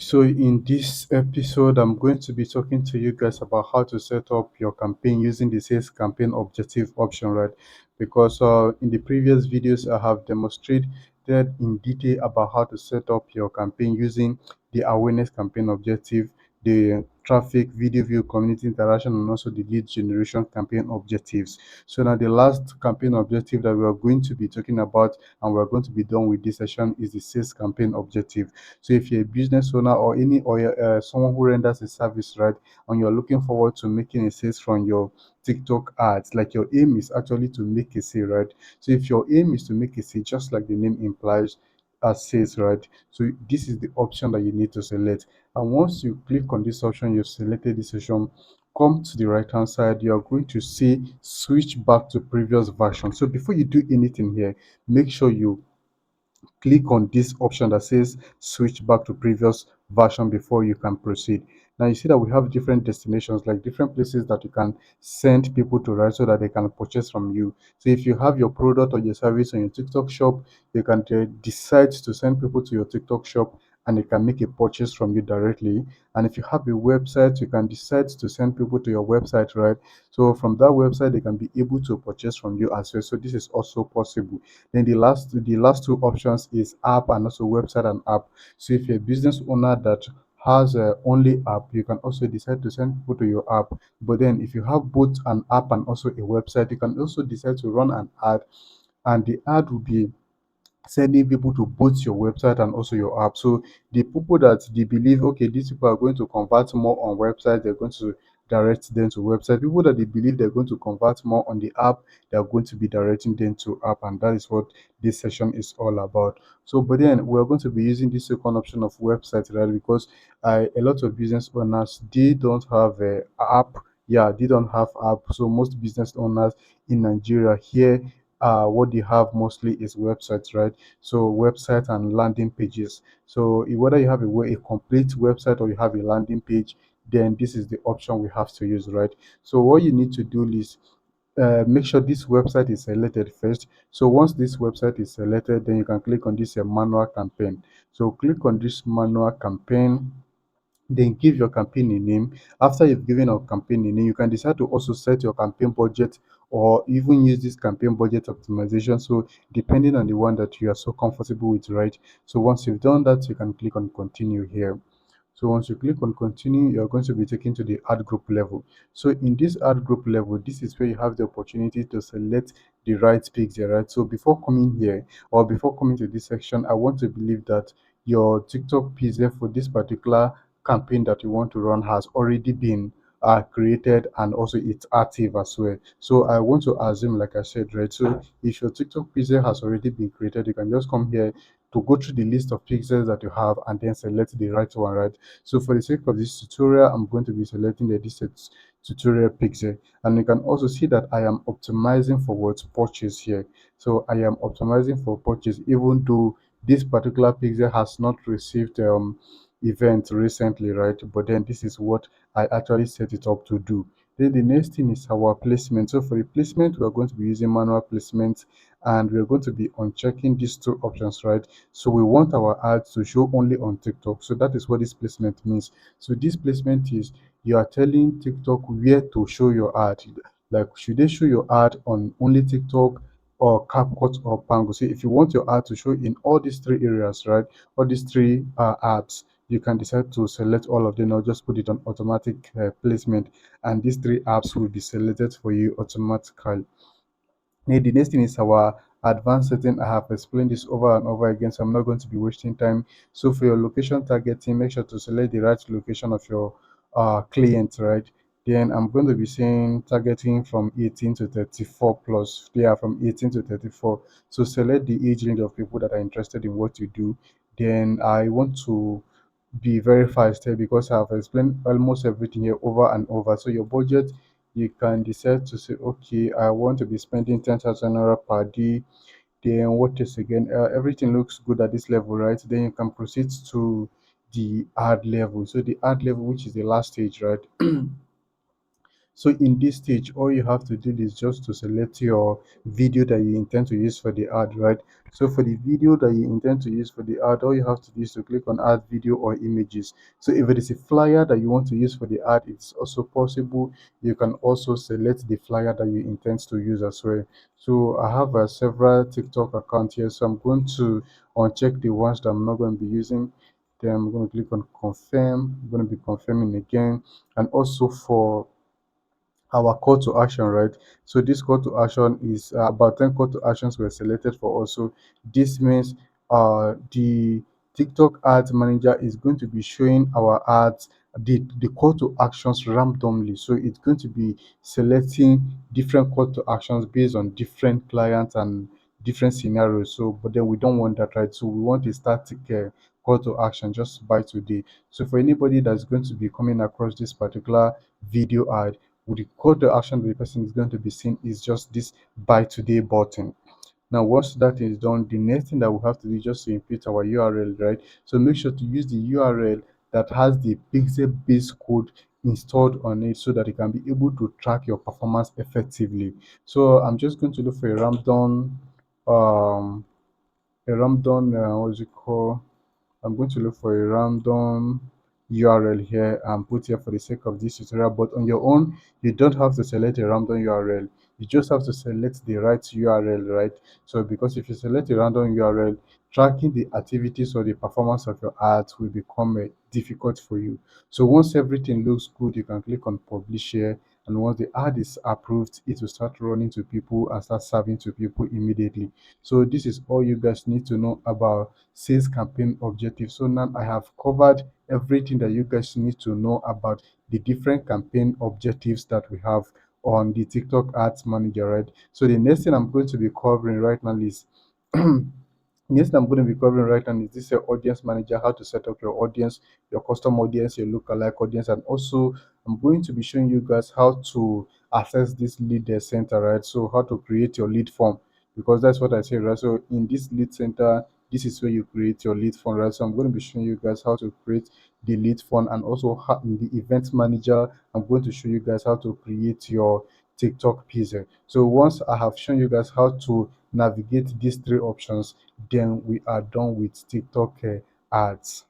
So in this episode, I'm going to be talking to you guys about how to set up your campaign using the sales campaign objective option, right? Because in the previous videos, I have demonstrated in detail about how to set up your campaign using the awareness campaign objective, the traffic, video view, community interaction, and also the lead generation campaign objectives. So now the last campaign objective that we are going to be talking about and we're going to be done with this session is the sales campaign objective. So if you're a business owner or someone who renders a service, right, and you're looking forward to making a sales from your TikTok ads, like your aim is actually to make a sale, right? So if your aim is to make a sale, just like the name implies, as sales, right? So this is the option that you need to select. And once you click on this option, you've selected this option. Come to the right hand side, you are going to see switch back to previous version. So before you do anything here, make sure you click on this option that says switch back to previous version before you can proceed. Now you see that we have different destinations, like different places that you can send people to, right, so that they can purchase from you. So if you have your product or your service on your TikTok shop, you can decide to send people to your TikTok shop and they can make a purchase from you directly. And if you have a website, you can decide to send people to your website, right? So from that website, they can be able to purchase from you as well. So this is also possible. Then the last two options is app and also website and app. So if you're a business owner that has only app, you can also decide to send people to your app. But then if you have both an app and also a website, you can also decide to run an ad, and the ad will be sending people to both your website and also your app. So the people that they believe, okay, these people are going to convert more on website, they're going to direct them to website. People that they believe they're going to convert more on the app, they're going to be directing them to app, and that is what this session is all about. So, but then we're going to be using this second option of website, right? Because a lot of business owners they don't have a app. Yeah, they don't have app. So most business owners in Nigeria here, what they have mostly is websites, right? So website and landing pages. So whether you have a complete website or you have a landing page, then this is the option we have to use, right? So what you need to do is make sure this website is selected first. So once this website is selected, then you can click on this manual campaign. So click on this manual campaign, then give your campaign a name. After you've given a campaign a name, you can decide to also set your campaign budget or even use this campaign budget optimization. So depending on the one that you are so comfortable with, right? So once you've done that, you can click on continue here. So once you click on continue, you're going to be taken to the ad group level. So in this ad group level, this is where you have the opportunity to select the right pixel, right? So before coming here or before coming to this section, I want to believe that your TikTok pixel for this particular campaign that you want to run has already been created, and also it's active as well. So I want to assume, like I said, right? So if your TikTok pixel has already been created, you can just come here to go through the list of pixels that you have and then select the right one, right? So for the sake of this tutorial, I'm going to be selecting the distance tutorial pixel, and you can also see that I am optimizing for what purchase here. So I am optimizing for purchase, even though this particular pixel has not received event recently, right? But then this is what I actually set it up to do. Then the next thing is our placement. So for the placement, we are going to be using manual placement, and we are going to be unchecking these two options, right? So we want our ads to show only on TikTok. So that is what this placement means. So this placement is you are telling TikTok where to show your ad. Like, should they show your ad on only TikTok or CapCut or Pango? So if you want your ad to show in all these three areas, right? All these three apps, you can decide to select all of them or just put it on automatic placement, and these three apps will be selected for you automatically. The next thing is our advanced setting. I have explained this over and over again, so I'm not going to be wasting time. So for your location targeting, make sure to select the right location of your client, right? Then I'm going to be saying targeting from 18 to 34 plus. Yeah, from 18 to 34. So select the age range of people that are interested in what you do. Then I want to be very fast here because I've explained almost everything here over and over. So your budget, you can decide to say, okay, I want to be spending 10,000 naira per day. Then what is again? Everything looks good at this level, right? Then you can proceed to the ad level. So the ad level, which is the last stage, right? So in this stage, all you have to do is just to select your video that you intend to use for the ad, right? So for the video that you intend to use for the ad, all you have to do is to click on add video or images. So if it is a flyer that you want to use for the ad, it's also possible. You can also select the flyer that you intend to use as well. So I have several TikTok accounts here, so I'm going to uncheck the ones that I'm not going to be using. Then I'm going to click on confirm. I'm going to be confirming again. And also for our call to action, right? So this call to action is about 10 call to actions were selected for also. This means the TikTok ads manager is going to be showing our ads the call to actions randomly. So it's going to be selecting different call to actions based on different clients and different scenarios. So but then we don't want that, right? So we want a static call to action just by today. So for anybody that's going to be coming across this particular video ad, with the call to action the person is going to be seeing is just this buy today button. Now, once that is done, the next thing that we have to do is just to input our URL, right? So make sure to use the URL that has the pixel base code installed on it so that it can be able to track your performance effectively. So I'm just going to look for um, what's it called? I'm going to look for a random URL here and put here for the sake of this tutorial. But on your own, you don't have to select a random URL. You just have to select the right URL, right? So because if you select a random URL, tracking the activities or the performance of your ads will become difficult for you. So once everything looks good, you can click on publish here. And once the ad is approved, it will start running to people and start serving to people immediately. So this is all you guys need to know about sales campaign objectives. So now I have covered everything that you guys need to know about the different campaign objectives that we have on the TikTok Ads Manager, right? So the next thing I'm going to be covering right now is Yes, I'm going to be covering right now is this your audience manager, how to set up your audience, your custom audience, your lookalike audience, and also I'm going to be showing you guys how to access this lead center, right? So how to create your lead form because that's what I say, right? So in this lead center, this is where you create your lead form, right? So I'm going to be showing you guys how to create the lead form and also how, in the event manager, I'm going to show you guys how to create your TikTok pizza. So once I have shown you guys how to navigate these three options, then we are done with TikTok ads.